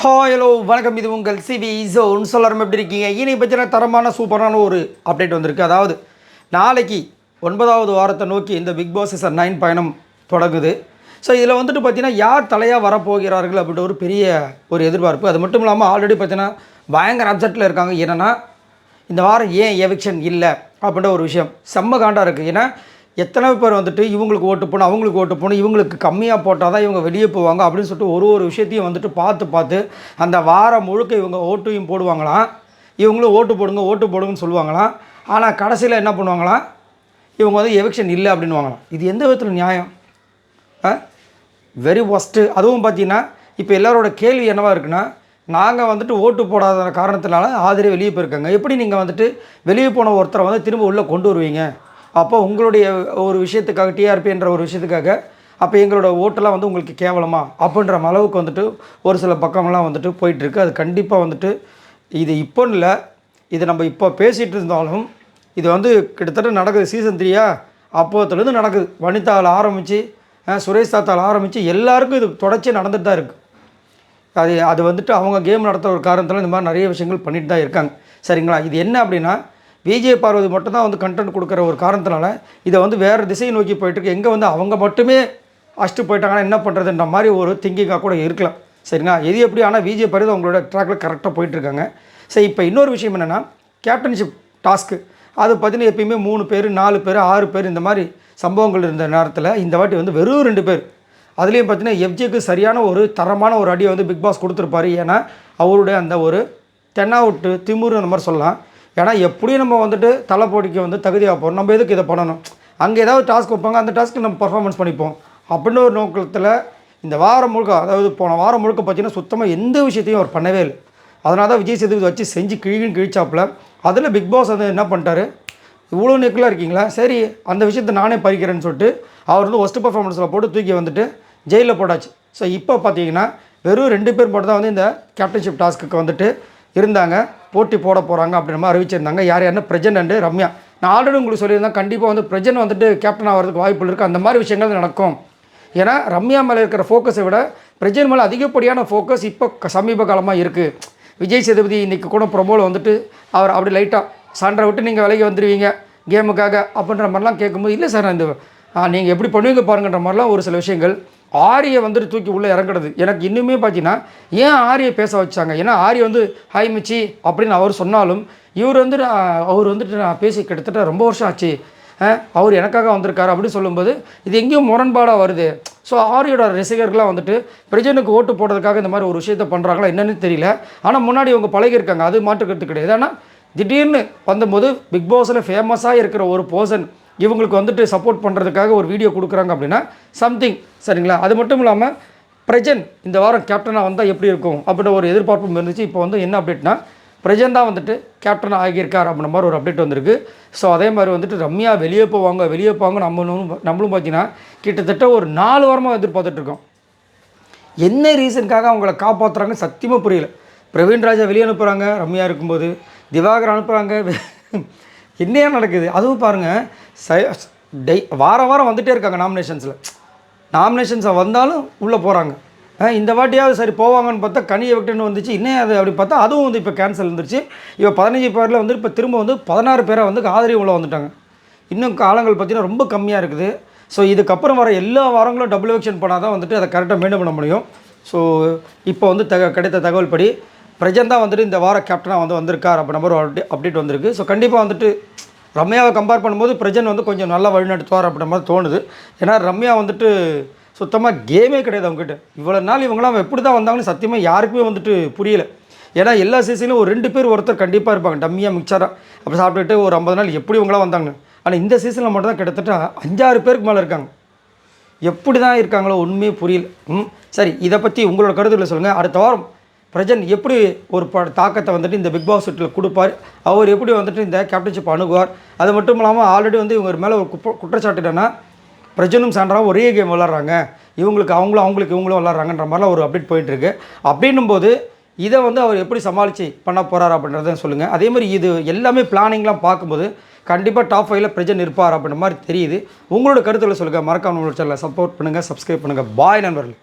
Hello வணக்கம். இது உங்கள் சிவி ஜோன். சொல்லாரம் எப்படி இருக்கீங்க? இனி பற்றின தரமான சூப்பரான ஒரு அப்டேட் வந்திருக்கு. அதாவது நாளைக்கு 9வது வாரத்தை நோக்கி இந்த பிக் பாஸ் சீசன் 9 பயணம் தொடங்குது. ஸோ இதில் வந்துட்டு பார்த்தீங்கன்னா யார் தலையாக வரப்போகிறார்கள் அப்படின்ற ஒரு பெரிய ஒரு எதிர்பார்ப்பு. அது மட்டும் இல்லாமல் ஆல்ரெடி பார்த்தீங்கன்னா பயங்கர அப்செட்டில் இருக்காங்க. என்னென்னா இந்த வாரம் ஏன் எவிக்ஷன் இல்லை அப்படின்ற ஒரு விஷயம் செம்ம காண்டாக இருக்குது. ஏன்னா எத்தனை பேர் வந்துட்டு இவங்களுக்கு ஓட்டு போகணும், அவங்களுக்கு ஓட்டு போகணும், இவங்களுக்கு கம்மியாக போட்டால் தான் இவங்க வெளியே போவாங்க அப்படின்னு சொல்லிட்டு ஒரு விஷயத்தையும் வந்துட்டு பார்த்து அந்த வாரம் முழுக்க இவங்க ஓட்டையும் போடுவாங்களாம். இவங்களும் ஓட்டு போடுங்கன்னு சொல்லுவாங்களாம். ஆனால் கடைசியில் என்ன பண்ணுவாங்களாம், இவங்க வந்து எவிக்ஷன் இல்லை அப்படின்வாங்களாம். இது எந்த விதத்தில் நியாயம்? Very worst. அதுவும் பார்த்தீங்கன்னா இப்போ எல்லாரோட கேள்வி என்னவாக இருக்குன்னா, நாங்கள் வந்துட்டு ஓட்டு போடாத காரணத்தினால ஆதரவு வெளியே போயிருக்காங்க, எப்படி நீங்கள் வந்துட்டு வெளியே போன ஒருத்தரை வந்து திரும்ப உள்ளே கொண்டு வருவீங்க? அப்போ உங்களுடைய ஒரு விஷயத்துக்காக, டிஆர்பின்ற ஒரு விஷயத்துக்காக, அப்போ எங்களோட ஓட்டெல்லாம் வந்து உங்களுக்கு கேவலமா அப்படின்ற அளவுக்கு வந்துட்டு ஒரு சில பக்கம்லாம் வந்துட்டு போயிட்டுருக்கு. அது கண்டிப்பாக வந்துட்டு இது இப்போன்னு இல்லை, இது நம்ம இப்போ பேசிகிட்டு இருந்தாலும் இது வந்து கிட்டத்தட்ட நடக்குது. சீசன் 3 அப்போத்துலேருந்து நடக்குது. வனிதாவில் ஆரம்பித்து சுரேஷ் தாத்தாவில் ஆரம்பித்து எல்லாருக்கும் இது தொடர்ச்சி நடந்துட்டு தான் இருக்குது. அது வந்துட்டு அவங்க கேம் நடத்த ஒரு காரணத்தில் இந்த மாதிரி நிறைய விஷயங்கள் பண்ணிட்டு தான் இருக்காங்க. சரிங்களா? இது என்ன அப்படின்னா, விஜய் பார்வதி மட்டும் தான் வந்து கண்டென்ட் கொடுக்குற ஒரு காரணத்தினால இதை வந்து வேறு திசையை நோக்கி போயிட்டுருக்கு. எங்கே வந்து அவங்க மட்டுமே அஷ்டு போயிட்டாங்கன்னா என்ன பண்ணுறதுன்ற மாதிரி ஒரு திங்கிங்காக கூட இருக்கலாம். சரிங்களா? எது எப்படி, ஆனால் விஜய் பார்வதி அவங்களோட ட்ராக்கில் கரெக்டாக போயிட்டுருக்காங்க. சரி, இப்போ இன்னொரு விஷயம் என்னென்னா, கேப்டன்ஷிப் டாஸ்க்கு அது பார்த்தீங்கன்னா எப்பயுமே 3 பேர் 4 பேர் 6 பேர் இந்த மாதிரி சம்பவங்கள் இருந்த நேரத்தில் இந்த வாட்டி வந்து வெறும் 2 பேர். அதுலேயும் பார்த்தீங்கன்னா எஃப்ஜேக்கு சரியான ஒரு தரமான ஒரு அடியை வந்து பிக் பாஸ் கொடுத்துருப்பாரு. ஏன்னா அவருடைய அந்த ஒரு தென்னாவுட்டு திமுரு அந்த மாதிரி சொல்லலாம். ஏன்னா எப்படியும் நம்ம வந்துட்டு தலை போட்டிக்கு வந்து தகுதியாக போகிறோம், நம்ம எதுக்கு இதை பண்ணணும், அங்கே ஏதாவது டாஸ்க் வைப்பாங்க, அந்த டாஸ்க்கு நம்ம பர்ஃபார்மன்ஸ் பண்ணிப்போம் அப்படின்னு ஒரு நோக்கத்தில் இந்த வாரம் முழுக்க, அதாவது போன வாரம் முழுக்க பார்த்தீங்கன்னா சுத்தமாக எந்த விஷயத்தையும் அவர் பண்ணவே இல்லை. அதனால தான் விஜய் சேதுபதி வச்சு செஞ்சு கிழிச்சாப்பில். அதில் பிக் பாஸ் வந்து என்ன பண்ணிட்டாரு, இவ்வளோ நெக்கில் இருக்கீங்களா, சரி அந்த விஷயத்தை நானே பறிக்கிறேன்னு சொல்லிட்டு அவர் வந்து ஒஸ்ட் பர்ஃபார்மன்ஸில் போட்டு தூக்கி வந்துட்டு ஜெயிலில் போட்டாச்சு. ஸோ இப்போ பார்த்தீங்கன்னா வெறும் 2 பேர் மட்டும் தான் வந்து இந்த கேப்டன்ஷிப் டாஸ்க்கு வந்துட்டு இருந்தாங்க, போட்டி போட போகிறாங்க அப்படின்ற மாதிரி அறிவிச்சிருந்தாங்க. யாருன்னா பிரஜன் அண்டு ரம்யா. நான் ஆல்ரெடி உங்களுக்கு சொல்லியிருந்தேன், கண்டிப்பாக வந்து பிரஜன் வந்துட்டு கேப்டன் ஆகிறதுக்கு வாய்ப்புகள் இருக்குது, அந்த மாதிரி விஷயங்கள் நடக்கும். ஏன்னா ரம்யா மேலே இருக்கிற ஃபோக்கஸை விட பிரஜன் மேலே அதிகப்படியான ஃபோக்கஸ் இப்போ சமீப காலமாக இருக்குது. விஜய் சேதுபதி இன்றைக்கி கூட ப்ரொமோவில் வந்துட்டு அவர் அப்படி லைட்டாக சண்டை விட்டு நீங்கள் விலைக்கு வந்துடுவீங்க கேமுக்காக அப்படின்ற மாதிரிலாம் கேட்கும்போது, இல்லை சார் இந்த நீங்கள் எப்படி பண்ணுவீங்க பாருங்கன்ற மாதிரிலாம் ஒரு சில விஷயங்கள். ஆரியை வந்துட்டு தூக்கி உள்ளே இறங்குறது எனக்கு இன்னுமே பார்த்தீங்கன்னா, ஏன் ஆரியை பேச வச்சாங்க? ஏன்னா ஆரி வந்து ஹாய் மிச்சி அப்படின்னு அவர் சொன்னாலும் அவர் வந்துட்டு நான் பேசி கிட்டத்தட்ட ரொம்ப வருஷம் ஆச்சு, அவர் எனக்காக வந்திருக்காரு அப்படின்னு சொல்லும்போது இது எங்கேயும் முரண்பாடாக வருது. ஸோ ஆரியோட ரசிகர்கள்லாம் வந்துட்டு பிரஜனுக்கு ஓட்டு போடுறதுக்காக இந்த மாதிரி ஒரு விஷயத்த பண்ணுறாங்களா என்னன்னு தெரியல. ஆனால் முன்னாடி அவங்க பழகிருக்காங்க, அது மாற்றுக்கிறது கிடையாது. ஆனால் திடீர்னு வந்தபோது பிக் பாஸில் ஃபேமஸாக இருக்கிற ஒரு பர்சன் இவங்களுக்கு வந்துட்டு சப்போர்ட் பண்ணுறதுக்காக ஒரு வீடியோ கொடுக்குறாங்க அப்படின்னா சம்திங். சரிங்களா? அது மட்டும் இல்லாமல் பிரஜன் இந்த வாரம் கேப்டனாக வந்தால் எப்படி இருக்கும் அப்படின்ற ஒரு எதிர்பார்ப்பும் இருந்துச்சு. இப்போ வந்து என்ன அப்டேட்னா, பிரஜன் தான் வந்துட்டு கேப்டனாக ஆகியிருக்கார் அப்படின்ற மாதிரி ஒரு அப்டேட் வந்திருக்கு. ஸோ அதே மாதிரி வந்துட்டு ரம்யா வெளியே போவாங்க நம்மளும் பார்த்தீங்கன்னா கிட்டத்தட்ட ஒரு 4 வாரமாக எதிர்பார்த்துட்ருக்கோம். என்ன ரீசனுக்காக அவங்கள காப்பாற்றுறாங்க சத்தியமாக புரியல. பிரவீன் ராஜா வெளியே அனுப்புகிறாங்க, ரம்யா இருக்கும்போது திவாகர் அனுப்புகிறாங்க, என்னையா நடக்குது? அதுவும் பாருங்கள், வாரம் வந்துகிட்டே இருக்காங்க நாமினேஷன்ஸை வந்தாலும் உள்ளே போகிறாங்க. இந்த வாட்டியாவது சரி போவாங்கன்னு பார்த்தா கனியை விட்டுன்னு வந்துச்சு. இன்னும் அது அப்படி பார்த்தா அதுவும் வந்து இப்போ கேன்சல் இருந்துருச்சு. இப்போ 15 பேரில் வந்து இப்போ திரும்ப வந்து 16 பேரை வந்து ஆதரவு உள்ள வந்துட்டாங்க. இன்னும் காலங்கள் பார்த்திங்கன்னா ரொம்ப கம்மியாக இருக்குது. ஸோ இதுக்கப்புறம் வர எல்லா வாரங்களும் டபுள் எவிக்ஷன் பண்ணால் தான் வந்துட்டு அதை கரெக்டாக மெயின்டைன் பண்ண முடியும். ஸோ இப்போ வந்து கிடைத்த தகவல் படி பிரஜன் தான் வந்துட்டு இந்த வார கேப்டனாக வந்திருக்கார் அப்படின்ற மாதிரி ஒரு அப்டேட் வந்திருக்கு. ஸோ கண்டிப்பாக வந்துட்டு ரம்யாவை கம்பேர் பண்ணும்போது பிரஜன் வந்து கொஞ்சம் நல்லா வழிநடத்துவார் அப்படின்ற மாதிரி தோணுது. ஏன்னா ரம்யா வந்துட்டு சுத்தமாக கேமே கிடையாது அவங்ககிட்ட. இவ்வளோ நாள் இவங்களாம் எப்படி தான் வந்தாங்கன்னு சத்தியமாக யாருக்குமே வந்துட்டு புரியல. ஏன்னா எல்லா சீசன்லையும் ஒரு 2 பேர் ஒருத்தர் கண்டிப்பாக இருப்பாங்க, டம்மியாக மிக்சராக அப்போ சாப்பிட்டுட்டு ஒரு 50 நாள் எப்படி இவங்களாம் வந்தாங்க. ஆனால் இந்த சீசனில் மட்டும் தான் கிட்டத்தட்ட 5-6 பேருக்கு மேலே இருக்காங்க. எப்படி தான் இருக்காங்களோ ஒன்றுமே புரியல. சரி, இதை பற்றி உங்களோட கருத்துக்களை சொல்லுங்கள். அடுத்த வாரம் பிரஜன் எப்படி ஒரு தாக்கத்தை வந்துட்டு இந்த பிக் பாஸ் வீட்டில் கொடுப்பார், அவர் எப்படி வந்துட்டு இந்த கேப்டன்ஷிப் அணுகுவார். அது மட்டும் இல்லாமல் ஆல்ரெடி வந்து இவங்க மேலே ஒரு குற்றச்சாட்டு என்னென்னா, பிரஜனும் சான்றாவும் ஒரே கேம் விளாட்றாங்க, அவங்களுக்கு இவங்களும் விளாட்றாங்கன்ற மாதிரிலாம் ஒரு அப்டேட் போயிட்டுருக்கு. அப்படின்னும்போது இதை வந்து அவர் எப்படி சமாளித்து பண்ண போகிறார் அப்படின்றத சொல்லுங்கள். அதே மாதிரி இது எல்லாமே பிளானிங்லாம் பார்க்கும்போது கண்டிப்பாக டாப் 5ல் பிரஜன் இருப்பார் அப்படின்ற மாதிரி தெரியுது. உங்களோட கருத்துக்களை சொல்லுங்கள். மறக்காம நம்மளோட சேனலை சப்போர்ட் பண்ணுங்கள், சப்ஸ்கிரைப் பண்ணுங்கள். பாய் நண்பர்கள்.